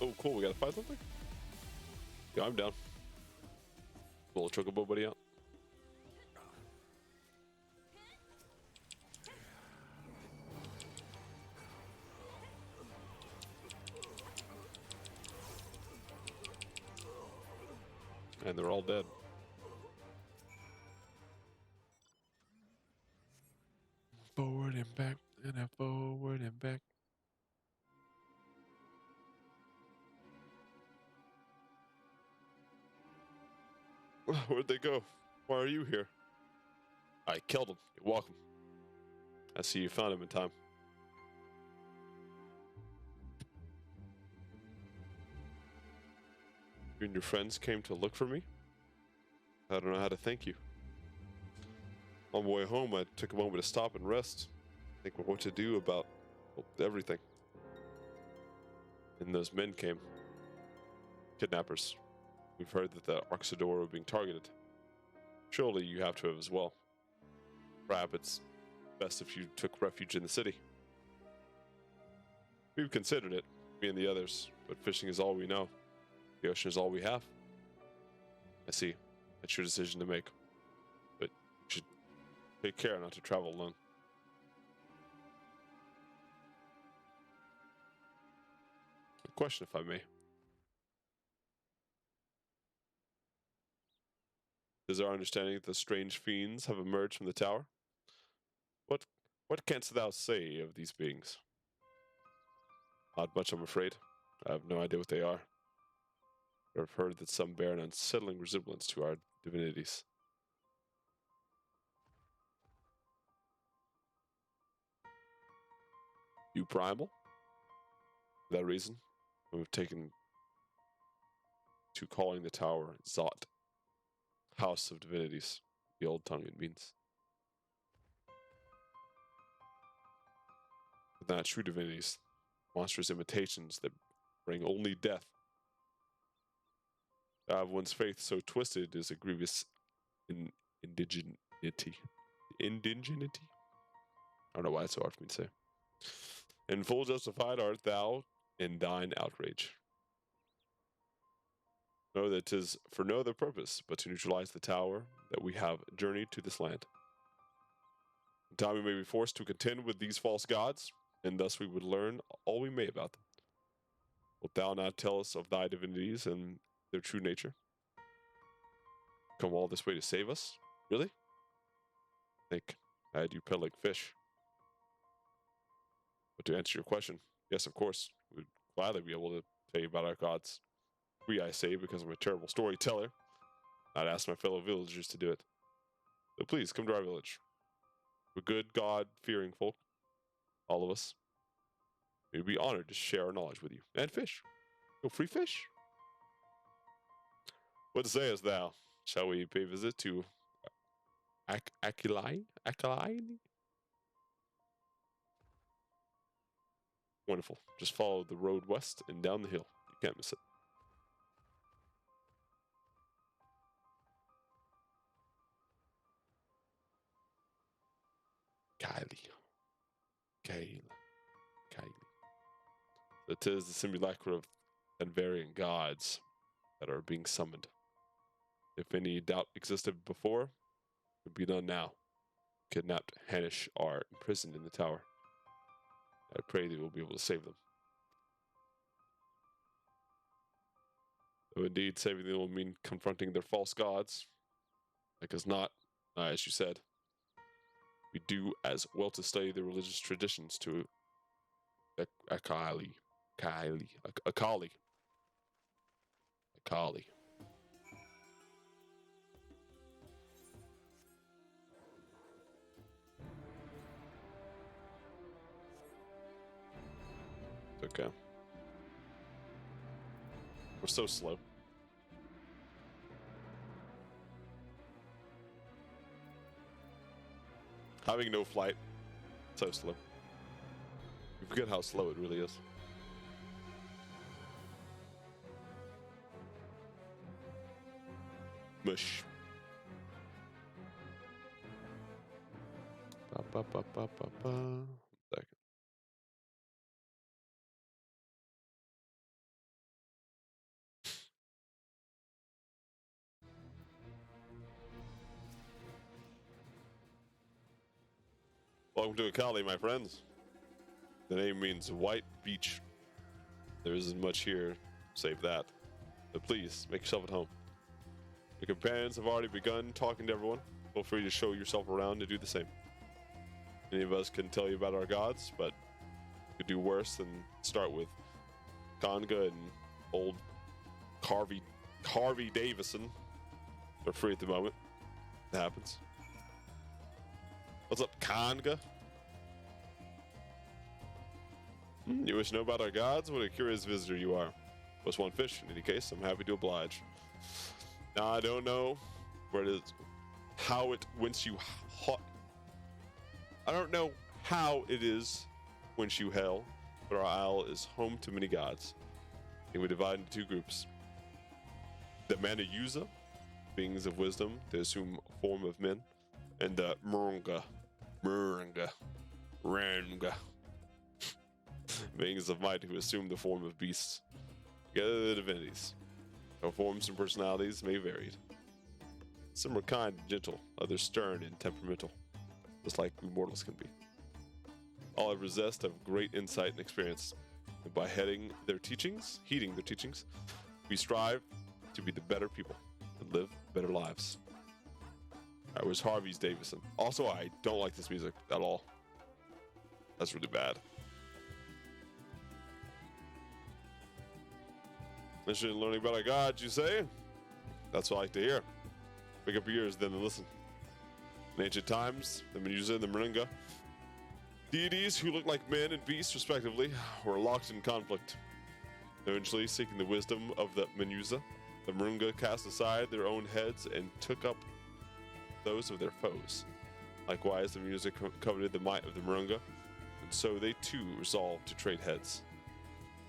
Oh, cool. We gotta find something? Yeah, I'm down. Pull a chocobo buddy out. And they're all dead. Forward and back, and a forward and back. Where'd they go? Why are you here? I killed him. You're welcome. I see you found him in time. You and your friends came to look for me? I don't know how to thank you. On my way home, I took a moment to stop and rest. Think about what to do about everything. And those men came. Kidnappers. We've heard that the Oxidor were being targeted. Surely you have to have as well. Perhaps it's best if you took refuge in the city. We've considered it, me and the others, but fishing is all we know. The ocean is all we have. I see. That's your decision to make. But you should take care not to travel alone. A question, if I may. Is our understanding that the strange fiends have emerged from the tower? What canst thou say of these beings? Not much, I'm afraid. I have no idea what they are. I've heard that some bear an unsettling resemblance to our divinities. You primal? For that reason, we've taken to calling the tower Zot, House of Divinities. The old tongue it means. But not true divinities, monstrous imitations that bring only death. To have one's faith so twisted is a grievous indigeneity. Indigeneity? I don't know why it's so hard for me to say. And full justified art thou in thine outrage. Know that 'tis for no other purpose but to neutralize the tower that we have journeyed to this land. In time we may be forced to contend with these false gods, and thus we would learn all we may about them. Wilt thou not tell us of thy divinities and their true nature? Come all this way to save us? Really? Think I had you peddling fish. But to answer your question, yes, of course, we'd gladly be able to tell you about our gods. We, I say, because I'm a terrible storyteller. I'd ask my fellow villagers to do it. So please, come to our village. We're good, God-fearing folk. All of us. We'd be honored to share our knowledge with you. And fish. No free fish. What sayest thou? Shall we pay a visit to Akilai? Wonderful. Just follow the road west and down the hill. You can't miss it. Kylie. It is the simulacra of unvarying gods that are being summoned. If any doubt existed before, it would be done now. Kidnapped Hanish are imprisoned in the tower. I pray that we'll be able to save them. Though indeed, saving them will mean confronting their false gods. Like as not, as you said, we do as well to study the religious traditions to Akali. Okay. We're so slow. Having no flight, so slow. You forget how slow it really is. Mush. Second. Welcome to Akali, my friends. The name means white beach. There isn't much here save that. But please, make yourself at home. Your companions have already begun talking to everyone. Feel free to show yourself around to do the same. Any of us can tell you about our gods, but we could do worse than start with Conga and old Harvey Davison. They're free at the moment. It happens. What's up, Conga? You wish to know about our gods? What a curious visitor you are. What's one fish? In any case, I'm happy to oblige. Now, I don't know where it is, how it, whence you, I don't know how it is whence you hail, but our isle is home to many gods. And we divide into two groups. The Manayuza, beings of wisdom, they assume form of men, and the Murunga, beings of might who assume the form of beasts. Together the divinities. Their forms and personalities may vary. Some are kind and gentle, others stern and temperamental, just like we mortals can be. All have possessed of great insight and experience, and by heeding their teachings, we strive to be the better people and live better lives. That was Harvey's Davison. Also, I don't like this music at all. That's really bad. Interested in learning about our gods, you say? That's what I like to hear. Pick up your ears then and listen. In ancient times, the Menusa and the Moringa, deities who looked like men and beasts respectively, were locked in conflict. Eventually, seeking the wisdom of the Menusa, the Moringa cast aside their own heads and took up those of their foes. Likewise, the Menusa coveted the might of the Moringa, and so they too resolved to trade heads.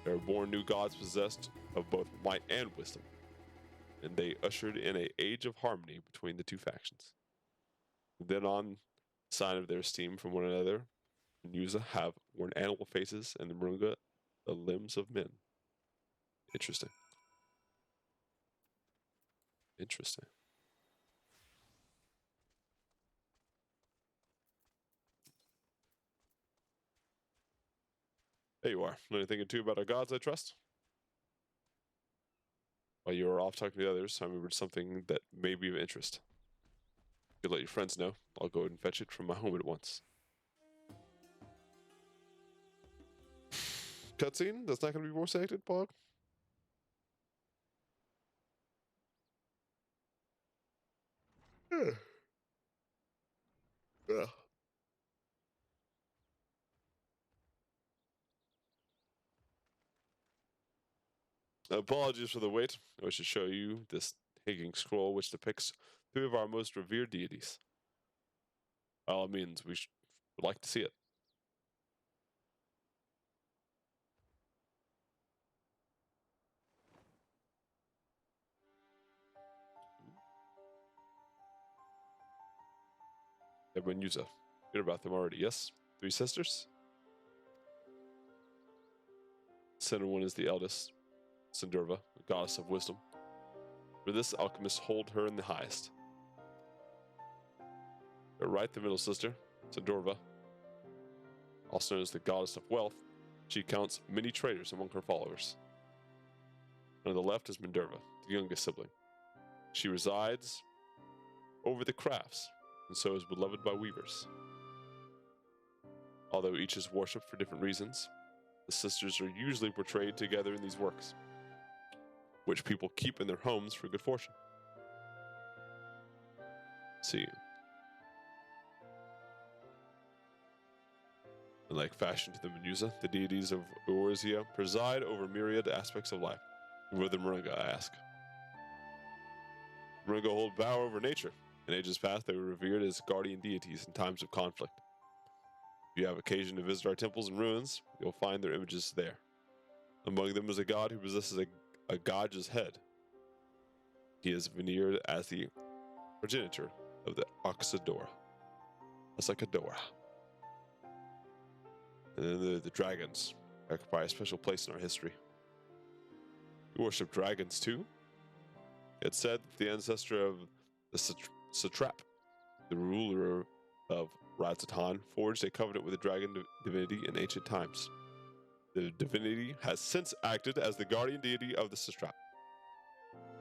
There were born new gods possessed of both might and wisdom, and they ushered in an age of harmony between the two factions. Then on, sign of their esteem from one another, the Menusa have worn animal faces, and the Moringa the limbs of men. Interesting. Interesting. There you are. Anything too about our gods, I trust? While you were off talking to the others, I remembered something that may be of interest. You could let your friends know. I'll go ahead and fetch it from my home at once. Cutscene? That's not going to be voice acted, Pog? Yeah. Yeah. Apologies for the wait. I wish to show you this hanging scroll which depicts three of our most revered deities. By all means, would like to see it. Everyone use a. Hear about them already, yes? Three sisters? The center one is the eldest, Sindurva, the goddess of wisdom. For this, alchemists hold her in the highest. But right, the middle sister, Sindurva, also known as the goddess of wealth, she counts many traders among her followers. And on the left is Minerva, the youngest sibling. She resides over the crafts, and so is beloved by weavers. Although each is worshipped for different reasons, the sisters are usually portrayed together in these works, which people keep in their homes for good fortune. See. And like fashion to the Menusa, the deities of Eorzea preside over myriad aspects of life. Who are the Moringa, I ask? Moringa hold power over nature. In ages past, they were revered as guardian deities in times of conflict. If you have occasion to visit our temples and ruins, you'll find their images there. Among them is a god who possesses a Gaj's head. He is veneered as the progenitor of the Oxidora. That's like a Dora. And then the dragons occupy a special place in our history. We worship dragons too. It's said that the ancestor of the satrap, the ruler of Razatan forged a covenant with the dragon divinity in ancient times. The divinity has since acted as the guardian deity of the satrap.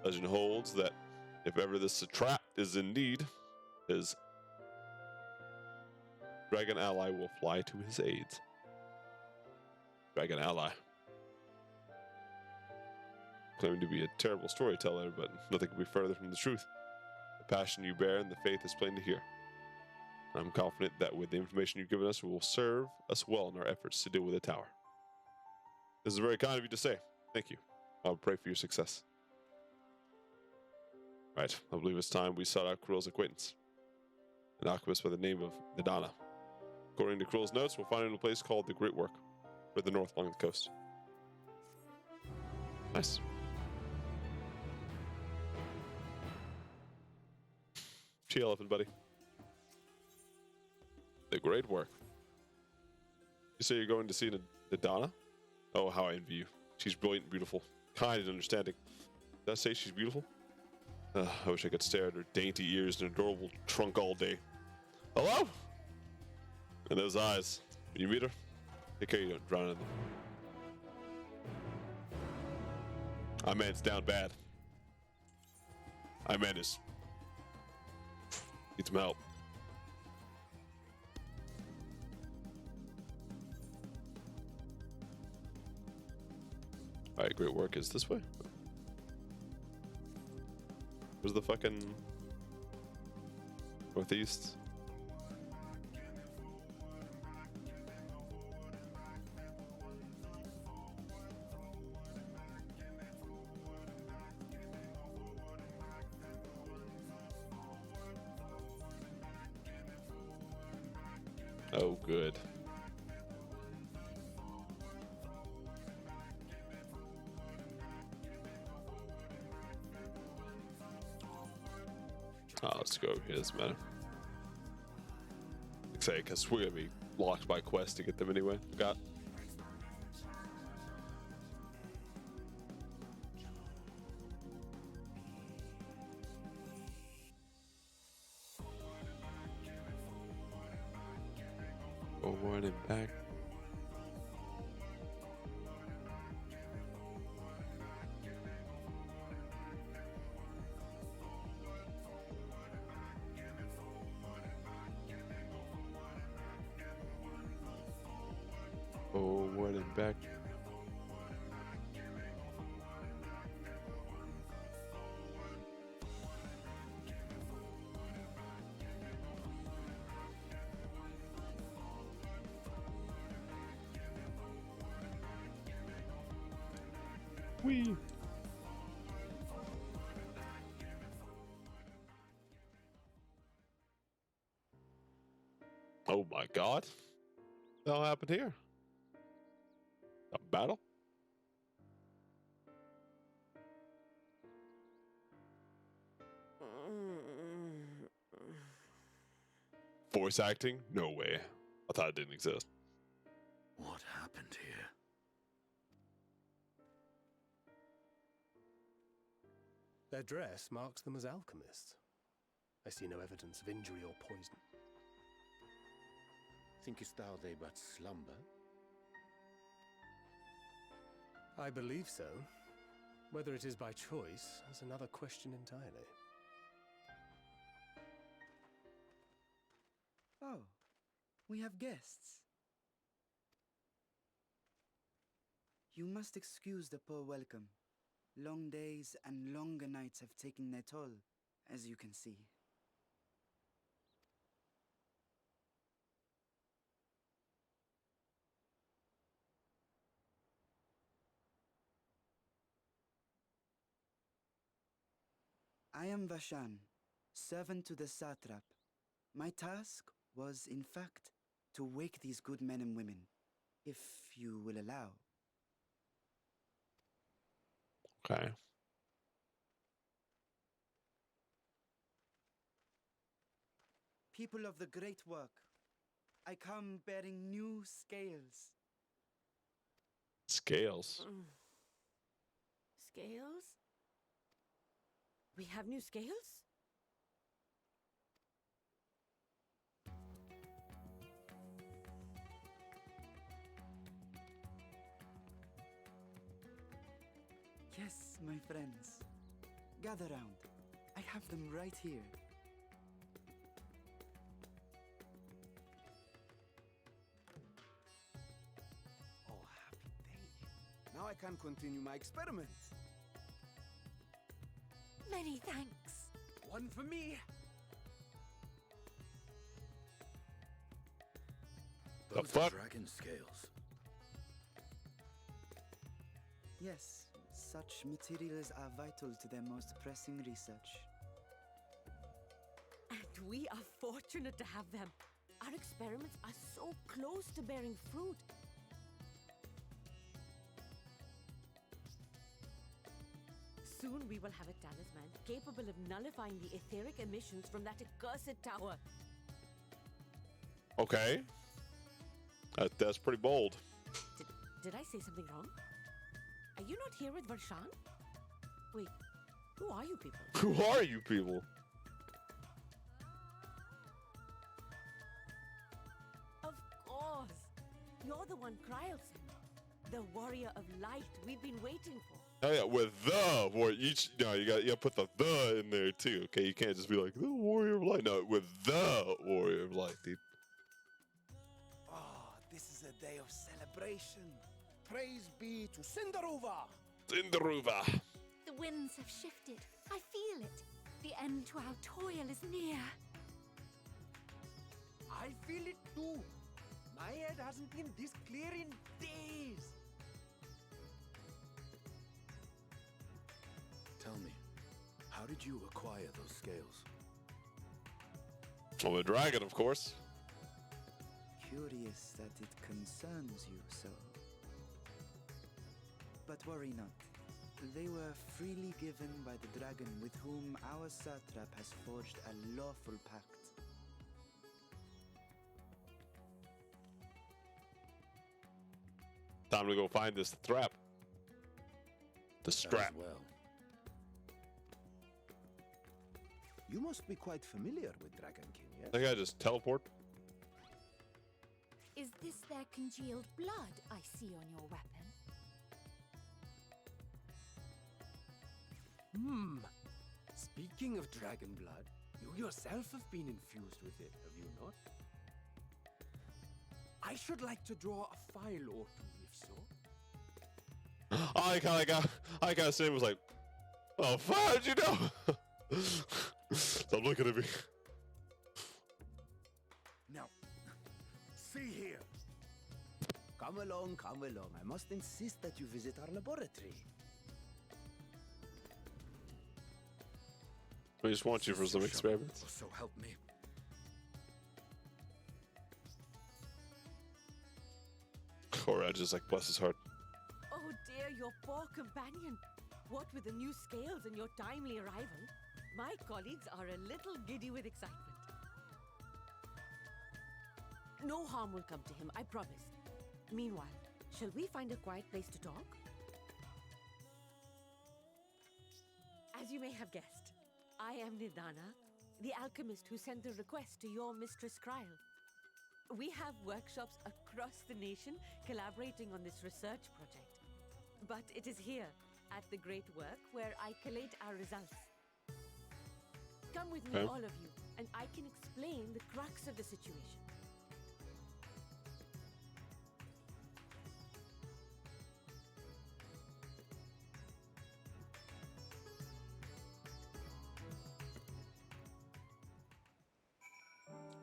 Legend holds that if ever the satrap is in need, his dragon ally will fly to his aid. Dragon ally. Claiming to be a terrible storyteller, but nothing could be further from the truth. The passion you bear and the faith is plain to hear. I'm confident that with the information you've given us, it will serve us well in our efforts to deal with the tower. This is very kind of you to say. Thank you. I'll pray for your success. Right, I believe it's time we sought out Krill's acquaintance, an alchemist by the name of Nadana. According to Krill's notes, we'll find him in a place called the Great Work, further north along the coast. Nice. She elephant, buddy. The Great Work. You say you're going to see Nadana? Oh, how I envy you. She's brilliant and beautiful, kind and understanding. Did I say she's beautiful? I wish I could stare at her dainty ears and adorable trunk all day. Hello? And those eyes. When you meet her, take care you don't drown in them. Our man's down bad. Our man is... needs some help. Alright, Great Work is this way. Where's the fucking northeast? Oh, good. Let's go over here, doesn't matter. Say, because we're gonna be locked by quest to get them anyway. Got. Forward and back. Forward and back. Whee! Oh my god. What the hell happened here? A battle? Voice acting? No way. I thought it didn't exist. What happened here? Their dress marks them as alchemists. I see no evidence of injury or poison. Thinkest thou they but slumber? I believe so. Whether it is by choice is another question entirely. Oh, we have guests. You must excuse the poor welcome. Long days and longer nights have taken their toll, as you can see. I am Vashan, servant to the satrap. My task was, in fact, to wake these good men and women, if you will allow. Okay. People of the great work, I come bearing new scales. Scales. Scales? We have new scales? my friends. Gather round. I have them right here. Oh, happy day. Now I can continue my experiment. Many thanks. One for me. The Those fuck? dragon scales. Yes, such materials are vital to their most pressing research. And we are fortunate to have them. Our experiments are so close to bearing fruit. Soon we will have a talisman capable of nullifying the etheric emissions from that accursed tower. Okay. That's pretty bold. Did I say something wrong? Are you not here with Varshan? Wait, who are you people? Who are you people? Of course! You're the one Kryl sent. The warrior of light we've been waiting for. Oh yeah, with the warrior. You gotta put the in there too. Okay, you can't just be like the warrior of light. No, with the warrior of light, dude. Oh, this is a day of celebration. Praise be to Cinderuva. Cinderuva. The winds have shifted. I feel it. The end to our toil is near. I feel it too. My head hasn't been this clear in days. Tell me, how did you acquire those scales? Well, a dragon, of course. Curious that it concerns you so. But worry not. They were freely given by the dragon with whom our satrap has forged a lawful pact. Time to go find this trap. The strap. As well. You must be quite familiar with Dragon King, yes? That guy just teleport. Is this their congealed blood I see on your weapon? Speaking of dragon blood, you yourself have been infused with it, have you not? I should like to draw a file or two, if so. I got Sam was like, oh, fuck, how'd you know? Stop looking at me. Now, see here. Come along, come along. I must insist that you visit our laboratory. We just want you for some experiments. So help me. Or just like bless his heart. Oh dear, your poor companion. What with the new scales and your timely arrival, my colleagues are a little giddy with excitement. No harm will come to him, I promise. Meanwhile, shall we find a quiet place to talk? As you may have guessed, I am Nidana, the alchemist who sent the request to your mistress Kryl. We have workshops across the nation collaborating on this research project. But it is here, at the great work, where I collate our results. Come with me, Okay. all of you, and I can explain the crux of the situation.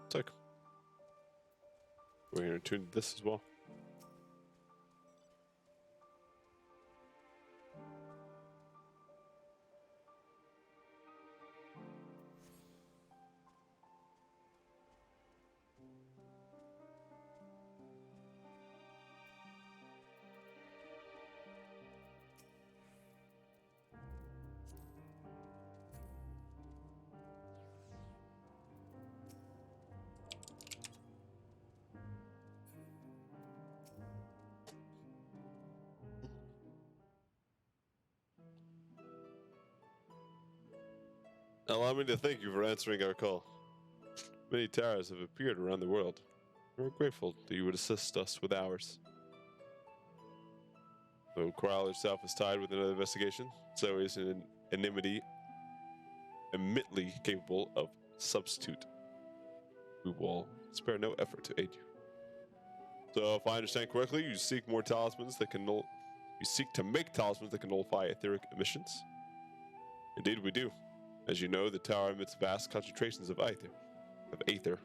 Sick. We're gonna tune this as well. Allow me to thank you for answering our call. Many towers have appeared around the world. We're grateful that you would assist us with ours. Though Corral itself is tied with another investigation, so is an enmity immediately capable of substitute. We will spare no effort to aid you. So, if I understand correctly, you seek more talismans that can you seek to make talismans that can nullify etheric emissions. Indeed, we do. As you know, the tower emits vast concentrations of aether.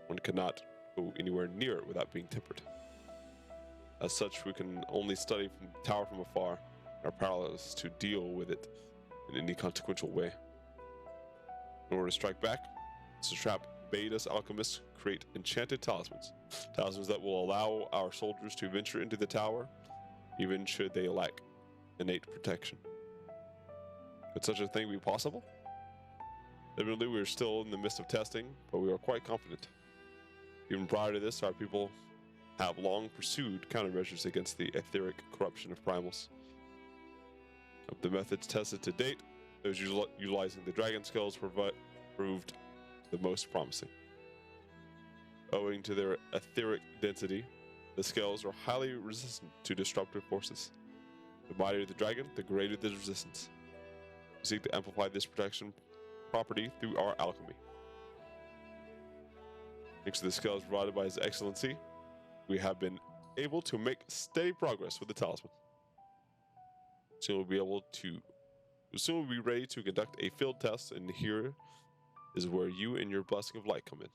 One cannot go anywhere near it without being tempered. As such, we can only study from the tower from afar. Our powerless to deal with it in any consequential way. In order to strike back, Mr. Trap bade us alchemists create enchanted talismans. Talismans that will allow our soldiers to venture into the tower, even should they lack innate protection. Could such a thing be possible? Admittedly, we are still in the midst of testing, but we are quite confident. Even prior to this, our people have long pursued countermeasures against the etheric corruption of primals. Of the methods tested to date, those utilizing the dragon skulls proved the most promising. Owing to their etheric density, the scales are highly resistant to disruptive forces. The mightier the dragon, the greater the resistance. We seek to amplify this protection property through our alchemy. Thanks to the scales provided by His Excellency, we have been able to make steady progress with the talisman. Soon we'll be ready to conduct a field test, and here is where you and your blessing of light come in.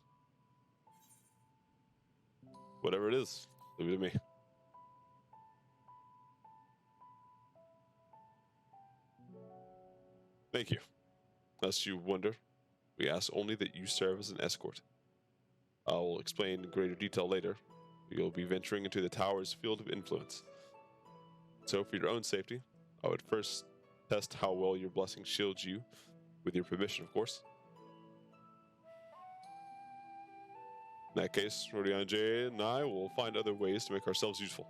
Whatever it is, leave it to me. Thank you. Lest you wonder, we ask only that you serve as an escort. I will explain in greater detail later. You'll be venturing into the tower's field of influence. So, for your own safety, I would first test how well your blessing shields you, with your permission, of course. In that case, Rodion J and I will find other ways to make ourselves useful.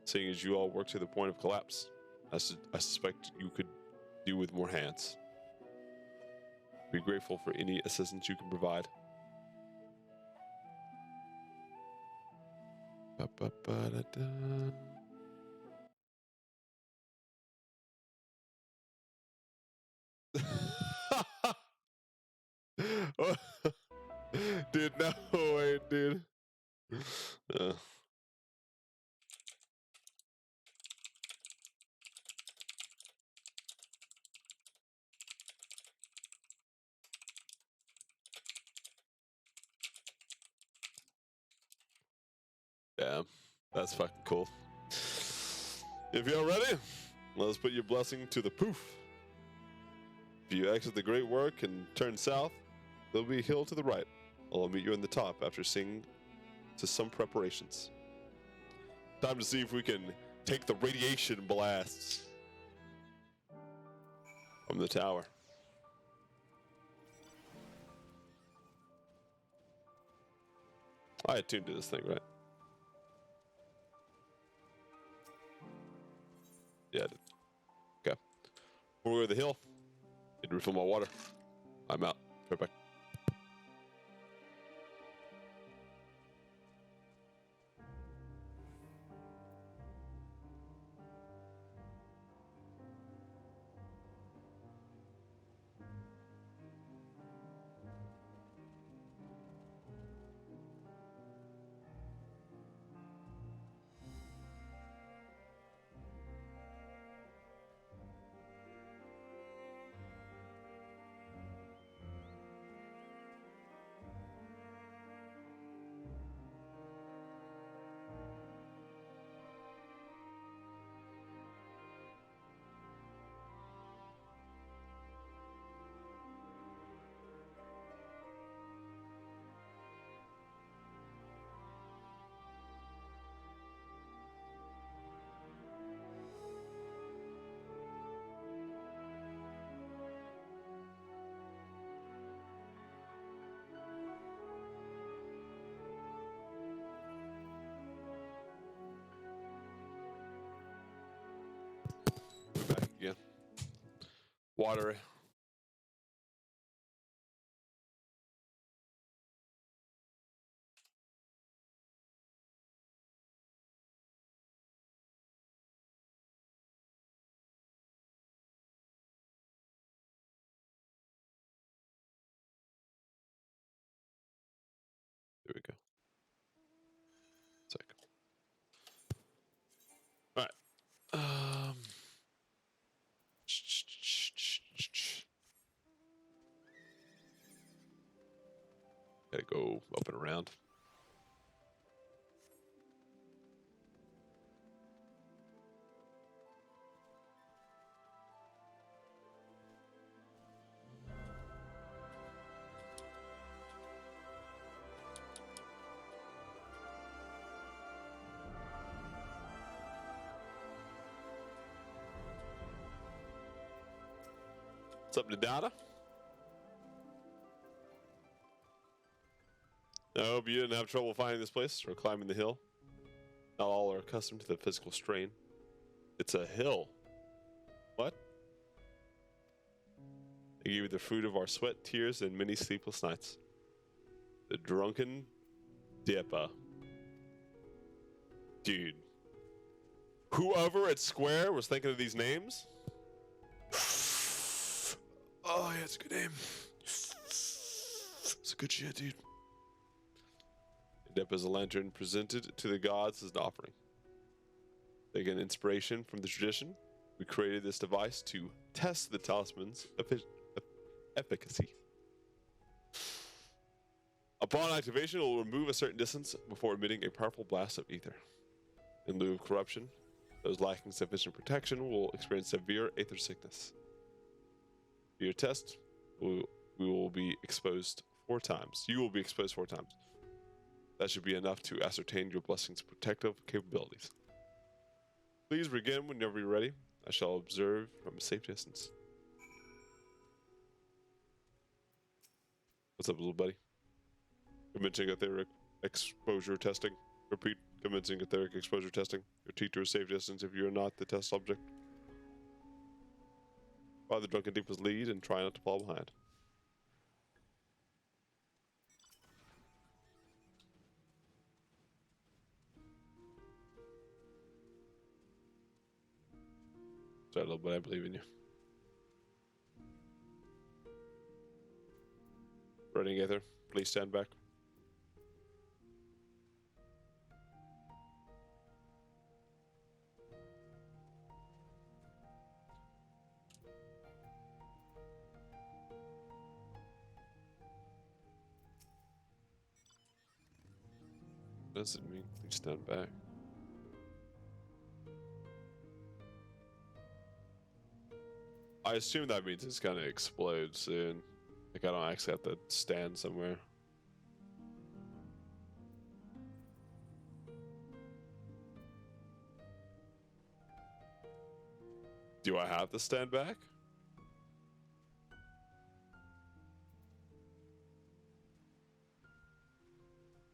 Seeing as you all work to the point of collapse, I suspect you could do with more hands. Be grateful for any assistance you can provide. Dude, no way, dude. Yeah, that's fucking cool. If you're ready, let's put your blessing to the poof. If you exit the great work and turn south, there'll be a hill to the right. I'll meet you on the top after seeing to some preparations. Time to see if we can take the radiation blasts from the tower. I attuned to this thing, right? Yeah, I did. Okay. Before we go to the hill, need to refill my water. I'm out. Right back. We're back again. Water. Here we go. Second. All right. Gotta go up and around. What's up, Nadana? I hope you didn't have trouble finding this place or climbing the hill. Not all are accustomed to the physical strain. It's a hill. What? I gave you the fruit of our sweat, tears, and many sleepless nights. The drunken Dippa. Dude. Whoever at Square was thinking of these names? Oh, yeah, it's a good name. It's a good shit, dude. Dip is a lantern presented to the gods as an offering. Taking inspiration from the tradition, we created this device to test the talisman's efficacy. Upon activation, it will remove a certain distance before emitting a powerful blast of ether. In lieu of corruption, those lacking sufficient protection will experience severe aether sickness. For your test, we will be exposed 4 times. You will be exposed 4 times. That should be enough to ascertain your blessing's protective capabilities. Please begin whenever you're ready. I shall observe from a safe distance. What's up, little buddy? Commencing etheric exposure testing. Repeat, commencing etheric exposure testing. Retreat to a safe distance if you are not the test subject. Follow the drunken Deepa's lead and try not to fall behind. Sorry, little buddy, I believe in you. Running Aether, please stand back. What does it mean? Please stand back. I assume that means it's gonna explode soon. Like, I don't actually have to stand somewhere. Do I have to stand back?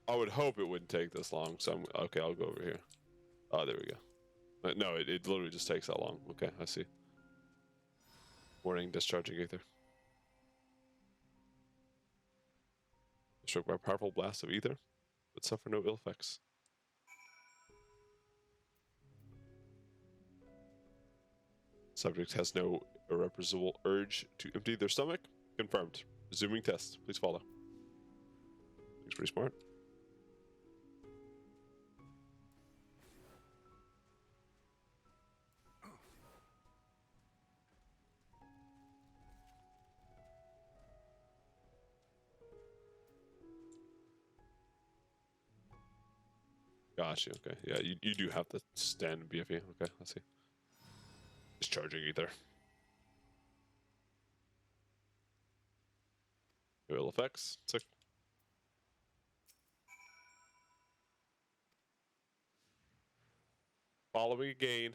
I would hope it wouldn't take this long, so okay, I'll go over here. Oh, there we go. No, it literally just takes that long. Okay, I see. Warning, discharging ether. Struck by a powerful blast of ether, but suffer no ill effects. Subject has no irrepressible urge to empty their stomach. Confirmed. Resuming test. Please follow. Looks pretty smart. Gotcha, okay. Yeah, you do have to stand BFE. Okay, let's see. Discharging ether. No ill effects. Sick. Following again.